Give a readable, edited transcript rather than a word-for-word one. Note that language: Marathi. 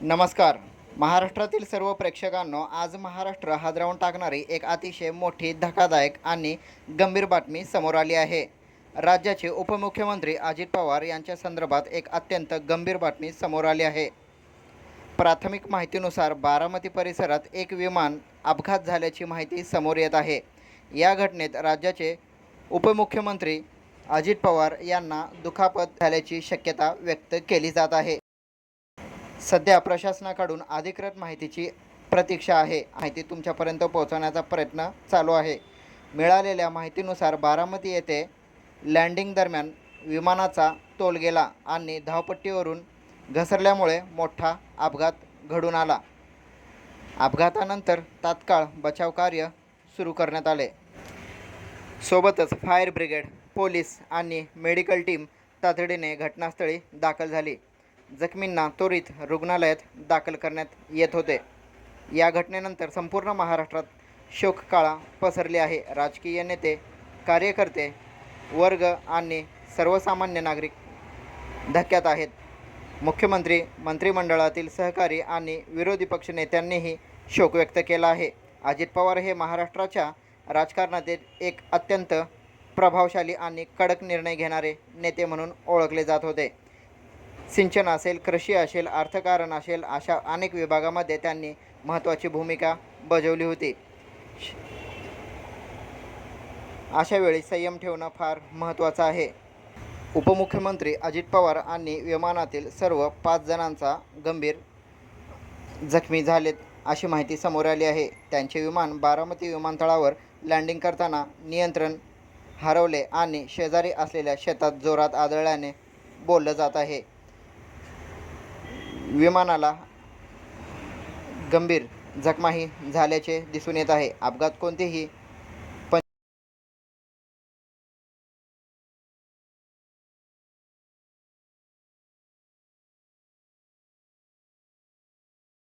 नमस्कार. महाराष्ट्रातील सर्व प्रेक्षकांनो, आज महाराष्ट्र हादरवून टाकणारी एक अतिशय मोठी, धक्कादायक आणि गंभीर बातमी समोर आली आहे. राज्याचे उपमुख्यमंत्री अजित पवार यांच्या संदर्भात एक अत्यंत गंभीर बातमी समोर आली आहे. प्राथमिक माहितीनुसार बारामती परिसरात एक विमान अपघात झाल्याची माहिती समोर येत आहे. या घटनेत राज्याचे उपमुख्यमंत्री अजित पवार यांना दुखापत झाल्याची शक्यता व्यक्त केली जात आहे. सध्या प्रशासनाकडून अधिकृत माहितीची प्रतीक्षा आहे. माहिती तुमच्यापर्यंत पोहोचवण्याचा प्रयत्न चालू आहे. मिळालेल्या माहितीनुसार बारामती येथे लँडिंग दरम्यान विमानाचा तोल गेला आणि धावपट्टीवरून घसरल्यामुळे मोठा अपघात घडून आला. अपघातानंतर तात्काळ बचावकार्य सुरू करण्यात आले. सोबतच फायर ब्रिगेड, पोलीस आणि मेडिकल टीम तातडीने घटनास्थळी दाखल झाली. जखमींना त्वरित रुग्णालयात दाखल करण्यात येत होते. या घटनेनंतर संपूर्ण महाराष्ट्रात शोककळा पसरली आहे. राजकीय नेते, कार्यकर्ते वर्ग आणि सर्वसामान्य नागरिक धक्क्यात आहेत. मुख्यमंत्री, मंत्रिमंडळातील सहकारी आणि विरोधी पक्षनेत्यांनीही शोक व्यक्त केला आहे. अजित पवार हे महाराष्ट्राच्या राजकारणातील एक अत्यंत प्रभावशाली आणि कडक निर्णय घेणारे नेते म्हणून ओळखले जात होते. सिंचन असेल, कृषी असेल, अर्थकारण असेल, अशा अनेक विभागामध्ये त्यांनी महत्त्वाची भूमिका बजावली होती. अशा वेळी संयम ठेवणं फार महत्त्वाचं आहे. उपमुख्यमंत्री अजित पवार आणि विमानातील सर्व 5 जणांचा गंभीर जखमी झालेत अशी माहिती समोर आली आहे. त्यांचे विमान बारामती विमानतळावर लँडिंग करताना नियंत्रण हरवले आणि शेजारी असलेल्या शेतात जोरात आदळल्याने बोललं जात आहे. विमानाला गंभीर जखमाही झाल्याचे दिसून येत आहे. अपघात कोणतेही